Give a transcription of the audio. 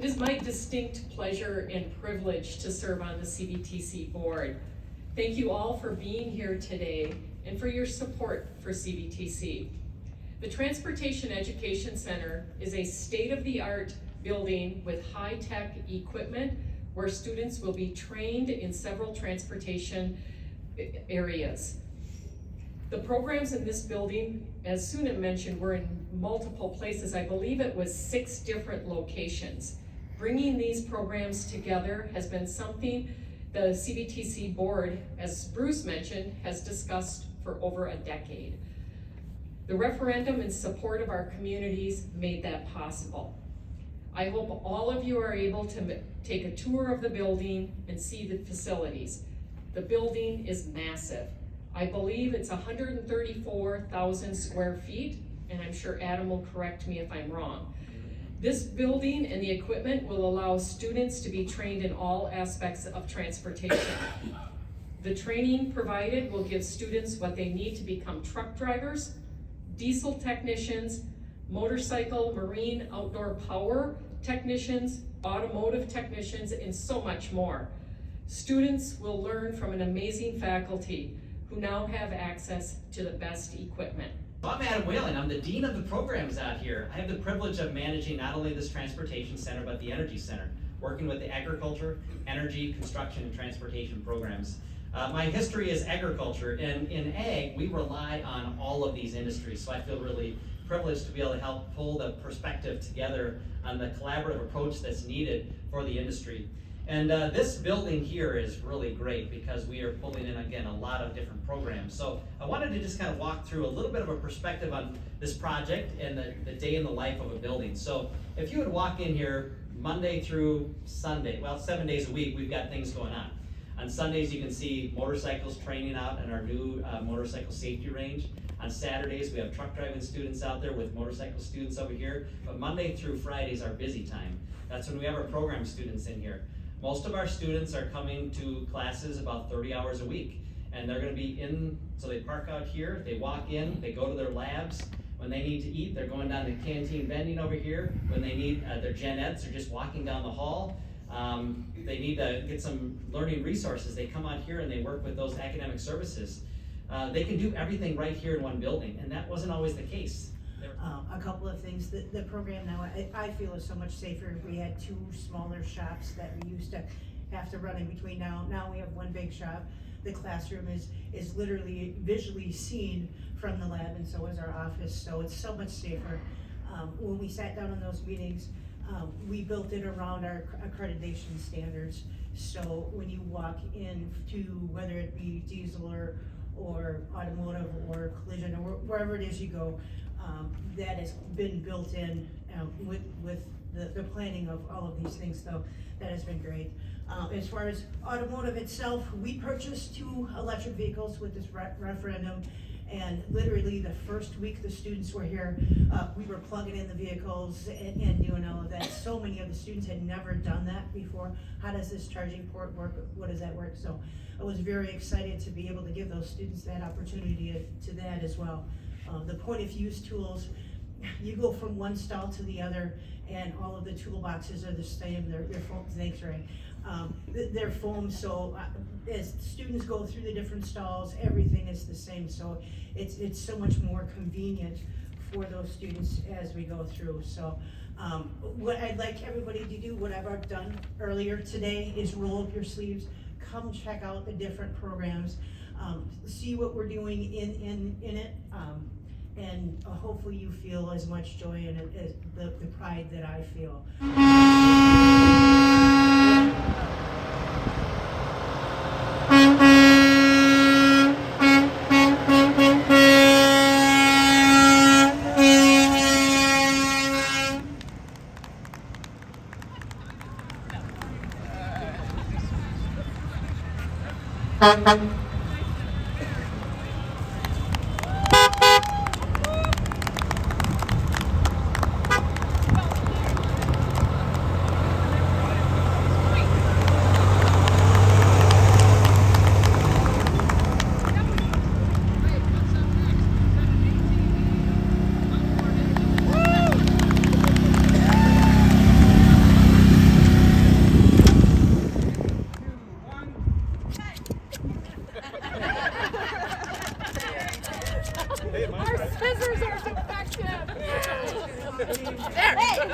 It is my distinct pleasure and privilege to serve on the CVTC board. Thank you all for being here today and for your support for CVTC. The Transportation Education Center is a state-of-the-art building with high-tech equipment where students will be trained in several transportation areas. The programs in this building, as Suna mentioned, were in multiple places. I believe it was 6 different locations. Bringing these programs together has been something the CVTC board, as Bruce mentioned, has discussed for over a decade. The referendum in support of our communities made that possible. I hope all of you are able to take a tour of the building and see the facilities. The building is massive. I believe it's 134,000 square feet, and I'm sure Adam will correct me if I'm wrong. This building and the equipment will allow students to be trained in all aspects of transportation. The training provided will give students what they need to become truck drivers, diesel technicians, motorcycle, marine, outdoor power technicians, automotive technicians, and so much more. Students will learn from an amazing faculty who now have access to the best equipment. I'm Adam Whalen. I'm the Dean of the programs out here. I have the privilege of managing not only this Transportation Center, but the Energy Center, working with the agriculture, energy, construction, and transportation programs. My history is agriculture, and in ag, we rely on all of these industries, so I feel really privileged to be able to help pull the perspective together on the collaborative approach that's needed for the industry. And this building here is really great because we are pulling in, again, a lot of different programs. So I wanted to just kind of walk through a little bit of a perspective on this project and the day in the life of a building. So if you would walk in here Monday through Sunday, well, 7 days a week, we've got things going on. On Sundays, you can see motorcycles training out in our new motorcycle safety range. On Saturdays, we have truck driving students out there with motorcycle students over here. But Monday through Friday is our busy time. That's when we have our program students in here. Most of our students are coming to classes about 30 hours a week, and they're going to be in, so they park out here, they walk in, they go to their labs. When they need to eat, they're going down to canteen vending over here. When they need their gen eds, they're just walking down the hall. They need to get some learning resources. They come out here and they work with those academic services. They can do everything right here in one building, and that wasn't always the case. A couple of things. The program now, I feel, is so much safer. We had 2 smaller shops that we used to have to run in between. Now we have one big shop. The classroom is literally visually seen from the lab, and so is our office, so it's so much safer. When we sat down in those meetings, we built it around our accreditation standards. So when you walk in to, whether it be diesel or automotive or collision or wherever it is you go, that has been built in with the planning of all of these things, so that has been great. As far as automotive itself, we purchased 2 electric vehicles with this referendum, and literally the first week the students were here, we were plugging in the vehicles and doing all of that. So many of the students had never done that before. How does this charging port work? What does that work? So I was very excited to be able to give those students that opportunity to that as well. The point of use tools, you go from one stall to the other, and all of the toolboxes are the same. They're foam. Thanks, Ray. They're foam, so as students go through the different stalls, everything is the same. So it's so much more convenient for those students as we go through. So what I'd like everybody to do, what I've done earlier today, is roll up your sleeves, come check out the different programs, see what we're doing in it. And hopefully you feel as much joy in it as the pride that I feel. Our scissors are defective. There.